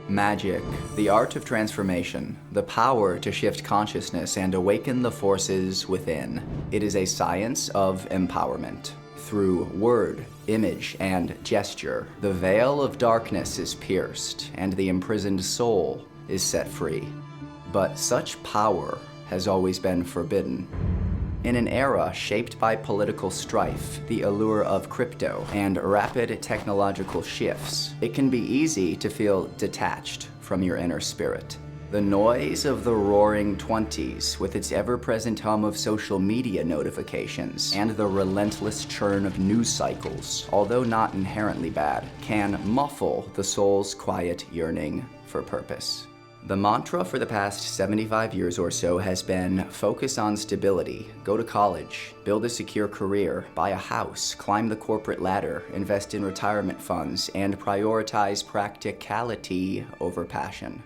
Magick, the art of transformation, the power to shift consciousness and awaken the forces within. It is a science of empowerment. Through word, image, and gesture, the veil of darkness is pierced, and the imprisoned soul is set free. But such power has always been forbidden. In an era shaped by political strife, the allure of crypto, and rapid technological shifts, it can be easy to feel detached from your inner spirit. The noise of the roaring 20s, with its ever-present hum of social media notifications and the relentless churn of news cycles, although not inherently bad, can muffle the soul's quiet yearning for purpose. The mantra for the past 75 years or so has been focus on stability, go to college, build a secure career, buy a house, climb the corporate ladder, invest in retirement funds, and prioritize practicality over passion.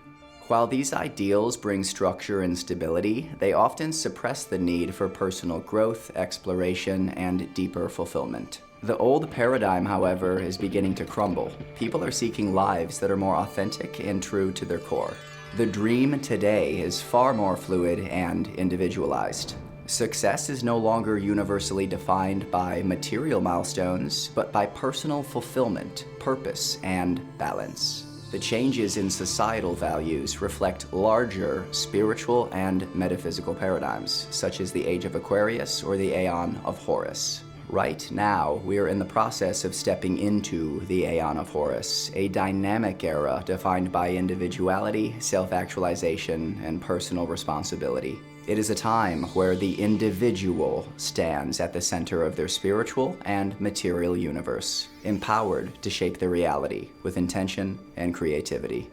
While these ideals bring structure and stability, they often suppress the need for personal growth, exploration, and deeper fulfillment. The old paradigm, however, is beginning to crumble. People are seeking lives that are more authentic and true to their core. The dream today is far more fluid and individualized. Success is no longer universally defined by material milestones, but by personal fulfillment, purpose, and balance. The changes in societal values reflect larger spiritual and metaphysical paradigms, such as the Age of Aquarius or the Aeon of Horus. Right now, we are in the process of stepping into the Aeon of Horus, a dynamic era defined by individuality, self-actualization, and personal responsibility. It is a time where the individual stands at the center of their spiritual and material universe, empowered to shape their reality with intention and creativity.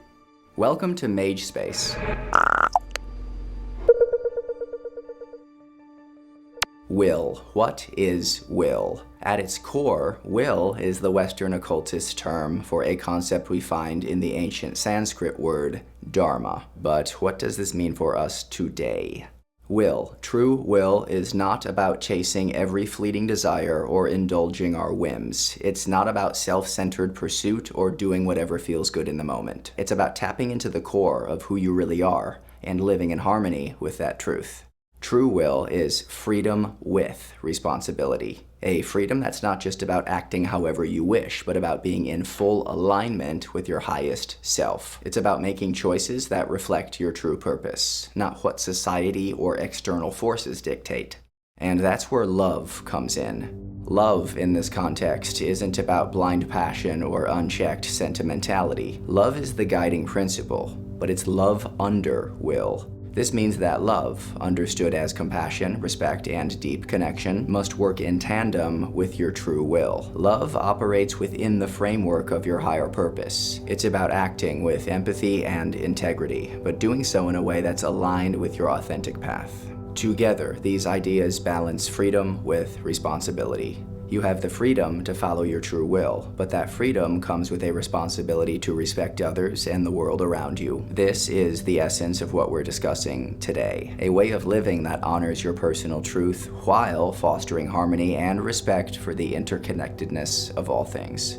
Welcome to MageSpace. Will. What is will? At its core, will is the Western occultist term for a concept we find in the ancient Sanskrit word dharma. But what does this mean for us today? Will. True will is not about chasing every fleeting desire or indulging our whims. It's not about self-centered pursuit or doing whatever feels good in the moment. It's about tapping into the core of who you really are and living in harmony with that truth. True will is freedom with responsibility. A freedom that's not just about acting however you wish, but about being in full alignment with your highest self. It's about making choices that reflect your true purpose, not what society or external forces dictate. And that's where love comes in. Love in this context isn't about blind passion or unchecked sentimentality. Love is the guiding principle, but it's love under will. This means that love, understood as compassion, respect, and deep connection, must work in tandem with your true will. Love operates within the framework of your higher purpose. It's about acting with empathy and integrity, but doing so in a way that's aligned with your authentic path. Together, these ideas balance freedom with responsibility. You have the freedom to follow your true will, but that freedom comes with a responsibility to respect others and the world around you. This is the essence of what we're discussing today, a way of living that honors your personal truth while fostering harmony and respect for the interconnectedness of all things.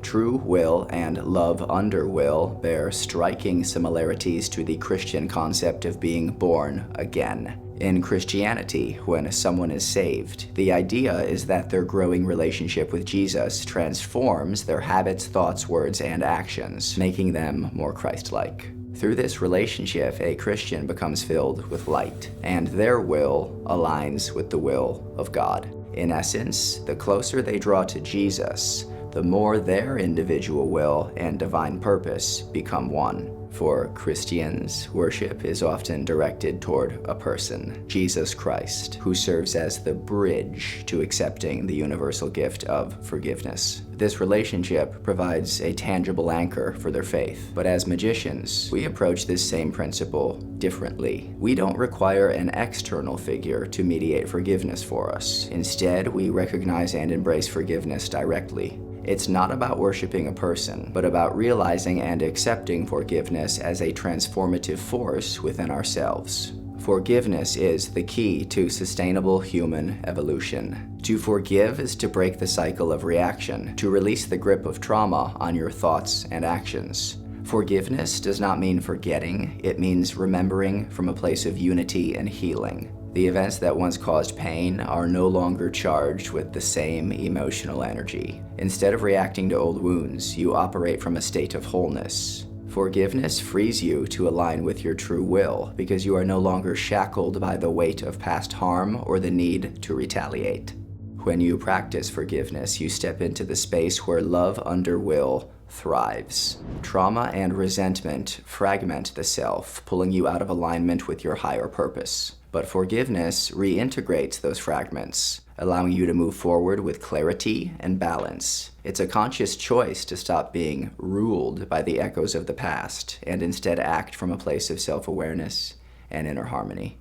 True will and love under will bear striking similarities to the Christian concept of being born again. In Christianity, when someone is saved, the idea is that their growing relationship with Jesus transforms their habits, thoughts, words, and actions, making them more Christ-like. Through this relationship, a Christian becomes filled with light, and their will aligns with the will of God. In essence, the closer they draw to Jesus, the more their individual will and divine purpose become one. For Christians, worship is often directed toward a person, Jesus Christ, who serves as the bridge to accepting the universal gift of forgiveness. This relationship provides a tangible anchor for their faith. But as magicians, we approach this same principle differently. We don't require an external figure to mediate forgiveness for us. Instead, we recognize and embrace forgiveness directly. It's not about worshiping a person, but about realizing and accepting forgiveness as a transformative force within ourselves. Forgiveness is the key to sustainable human evolution. To forgive is to break the cycle of reaction, to release the grip of trauma on your thoughts and actions. Forgiveness does not mean forgetting, it means remembering from a place of unity and healing. The events that once caused pain are no longer charged with the same emotional energy. Instead of reacting to old wounds, you operate from a state of wholeness. Forgiveness frees you to align with your true will because you are no longer shackled by the weight of past harm or the need to retaliate. When you practice forgiveness, you step into the space where love under will thrives. Trauma and resentment fragment the self, pulling you out of alignment with your higher purpose. But forgiveness reintegrates those fragments, allowing you to move forward with clarity and balance. It's a conscious choice to stop being ruled by the echoes of the past and instead act from a place of self-awareness and inner harmony.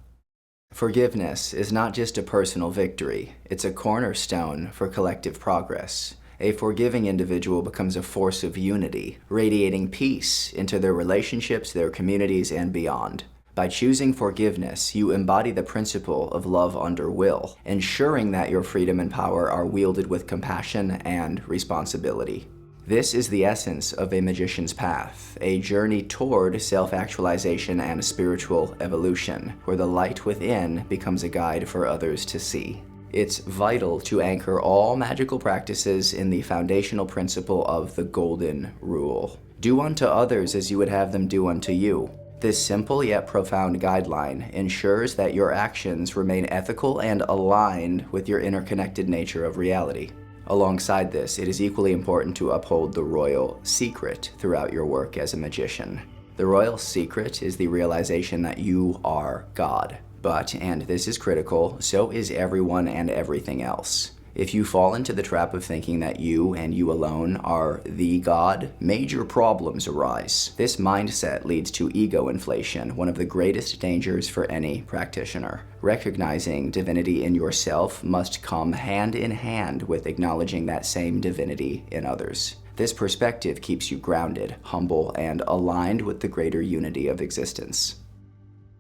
Forgiveness is not just a personal victory, it's a cornerstone for collective progress. A forgiving individual becomes a force of unity, radiating peace into their relationships, their communities, and beyond. By choosing forgiveness, you embody the principle of love under will, ensuring that your freedom and power are wielded with compassion and responsibility. This is the essence of a magician's path, a journey toward self-actualization and spiritual evolution, where the light within becomes a guide for others to see. It's vital to anchor all magical practices in the foundational principle of the Golden Rule. Do unto others as you would have them do unto you. This simple yet profound guideline ensures that your actions remain ethical and aligned with your interconnected nature of reality. Alongside this, it is equally important to uphold the royal secret throughout your work as a magician. The royal secret is the realization that you are God. But, and this is critical, so is everyone and everything else. If you fall into the trap of thinking that you and you alone are the God, major problems arise. This mindset leads to ego inflation, one of the greatest dangers for any practitioner. Recognizing divinity in yourself must come hand in hand with acknowledging that same divinity in others. This perspective keeps you grounded, humble, and aligned with the greater unity of existence.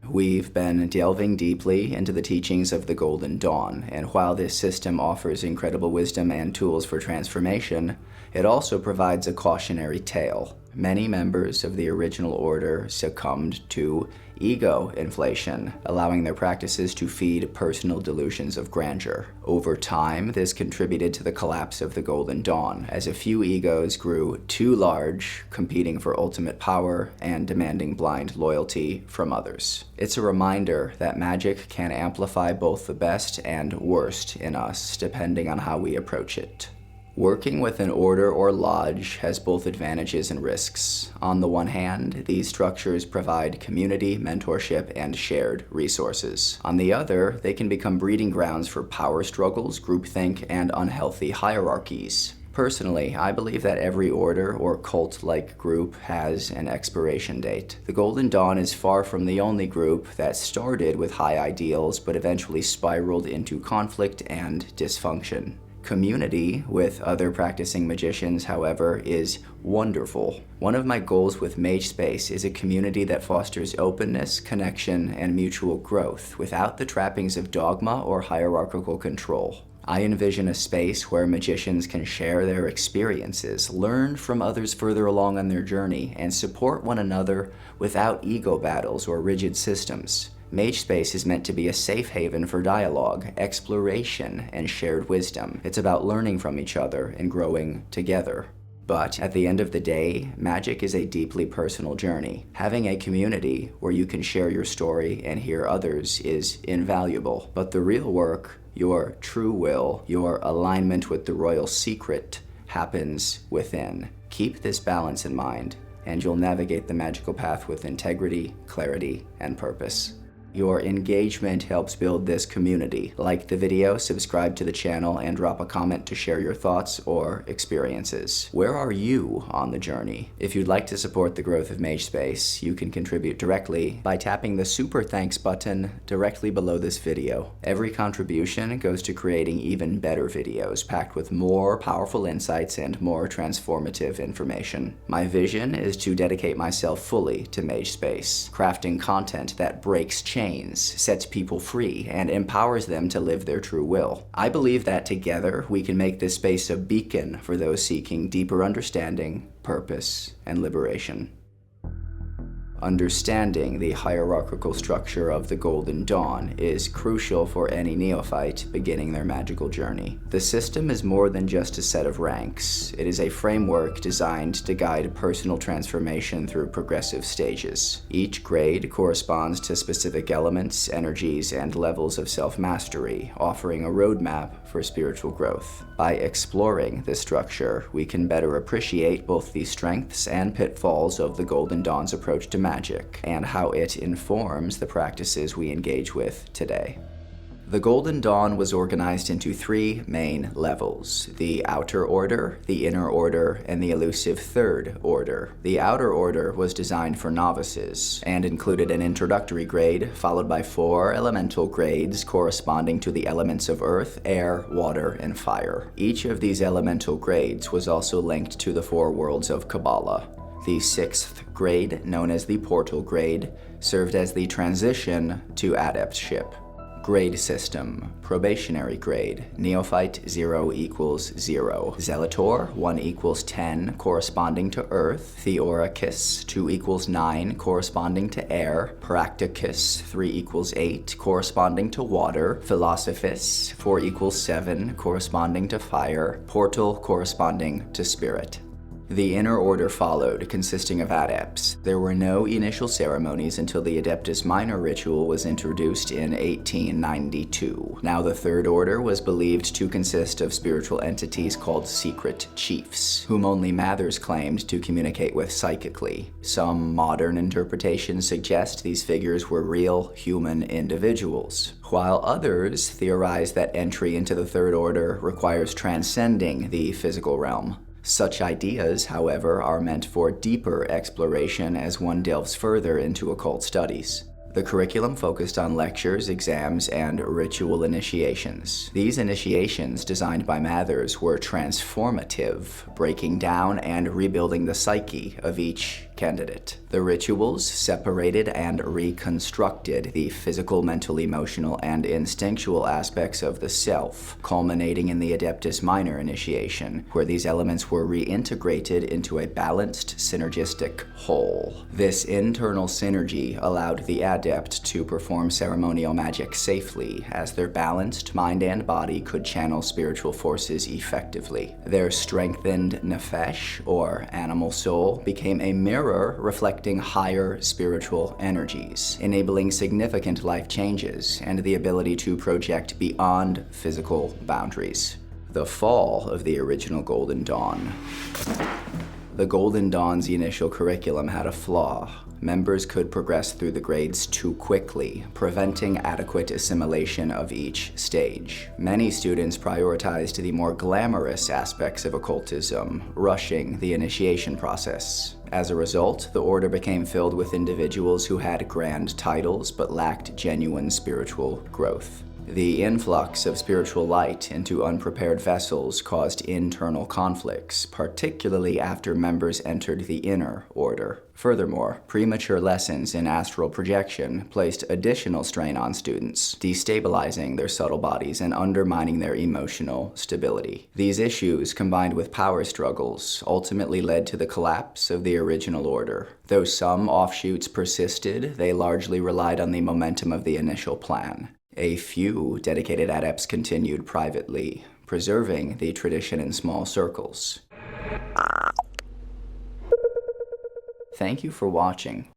We've been delving deeply into the teachings of the Golden Dawn, and while this system offers incredible wisdom and tools for transformation, it also provides a cautionary tale. Many members of the original order succumbed to ego inflation, allowing their practices to feed personal delusions of grandeur. Over time, this contributed to the collapse of the Golden Dawn, as a few egos grew too large, competing for ultimate power and demanding blind loyalty from others. It's a reminder that magic can amplify both the best and worst in us, depending on how we approach it. Working with an order or lodge has both advantages and risks. On the one hand, these structures provide community, mentorship, and shared resources. On the other, they can become breeding grounds for power struggles, groupthink, and unhealthy hierarchies. Personally, I believe that every order or cult-like group has an expiration date. The Golden Dawn is far from the only group that started with high ideals but eventually spiraled into conflict and dysfunction. Community with other practicing magicians, however, is wonderful. One of my goals with MageSpace is a community that fosters openness, connection, and mutual growth without the trappings of dogma or hierarchical control. I envision a space where magicians can share their experiences, learn from others further along on their journey, and support one another without ego battles or rigid systems. MageSpace is meant to be a safe haven for dialogue, exploration, and shared wisdom. It's about learning from each other and growing together. But at the end of the day, magic is a deeply personal journey. Having a community where you can share your story and hear others is invaluable. But the real work, your true will, your alignment with the royal secret, happens within. Keep this balance in mind, and you'll navigate the magical path with integrity, clarity, and purpose. Your engagement helps build this community. Like the video, subscribe to the channel, and drop a comment to share your thoughts or experiences. Where are you on the journey? If you'd like to support the growth of MageSpace, you can contribute directly by tapping the Super Thanks button directly below this video. Every contribution goes to creating even better videos, packed with more powerful insights and more transformative information. My vision is to dedicate myself fully to MageSpace, crafting content that breaks chains, sets people free, and empowers them to live their true will. I believe that together we can make this space a beacon for those seeking deeper understanding, purpose, and liberation. Understanding the hierarchical structure of the Golden Dawn is crucial for any neophyte beginning their magical journey. The system is more than just a set of ranks. It is a framework designed to guide personal transformation through progressive stages. Each grade corresponds to specific elements, energies, and levels of self-mastery, offering a roadmap for spiritual growth. By exploring this structure, we can better appreciate both the strengths and pitfalls of the Golden Dawn's approach to magic, and how it informs the practices we engage with today. The Golden Dawn was organized into three main levels: the Outer Order, the Inner Order, and the elusive Third Order. The Outer Order was designed for novices, and included an introductory grade, followed by 4 elemental grades corresponding to the elements of earth, air, water, and fire. Each of these elemental grades was also linked to the 4 worlds of Kabbalah. The 6th grade, known as the Portal grade, served as the transition to adeptship. Grade system: probationary grade, neophyte 0 equals 0, zealotor 1 equals 10, corresponding to earth, theoricus 2 equals 9, corresponding to air, practicus 3 equals 8, corresponding to water, philosophus 4 equals 7, corresponding to fire, portal corresponding to spirit. The Inner Order followed, consisting of adepts. There were no initial ceremonies until the Adeptus Minor ritual was introduced in 1892. Now, the Third Order was believed to consist of spiritual entities called secret chiefs, whom only Mathers claimed to communicate with psychically. Some modern interpretations suggest these figures were real human individuals, while others theorize that entry into the Third Order requires transcending the physical realm. Such ideas, however, are meant for deeper exploration as one delves further into occult studies. The curriculum focused on lectures, exams, and ritual initiations. These initiations, designed by Mathers, were transformative, breaking down and rebuilding the psyche of each candidate. The rituals separated and reconstructed the physical, mental, emotional, and instinctual aspects of the self, culminating in the Adeptus Minor initiation, where these elements were reintegrated into a balanced, synergistic whole. This internal synergy allowed the adept to perform ceremonial magic safely, as their balanced mind and body could channel spiritual forces effectively. Their strengthened nefesh, or animal soul, became a mirror reflecting higher spiritual energies, enabling significant life changes and the ability to project beyond physical boundaries. The fall of the original Golden Dawn. The Golden Dawn's initial curriculum had a flaw. Members could progress through the grades too quickly, preventing adequate assimilation of each stage. Many students prioritized the more glamorous aspects of occultism, rushing the initiation process. As a result, the order became filled with individuals who had grand titles but lacked genuine spiritual growth. The influx of spiritual light into unprepared vessels caused internal conflicts, particularly after members entered the Inner Order. Furthermore, premature lessons in astral projection placed additional strain on students, destabilizing their subtle bodies and undermining their emotional stability. These issues, combined with power struggles, ultimately led to the collapse of the original order. Though some offshoots persisted, they largely relied on the momentum of the initial plan. A few dedicated adepts continued privately, preserving the tradition in small circles. Thank you for watching.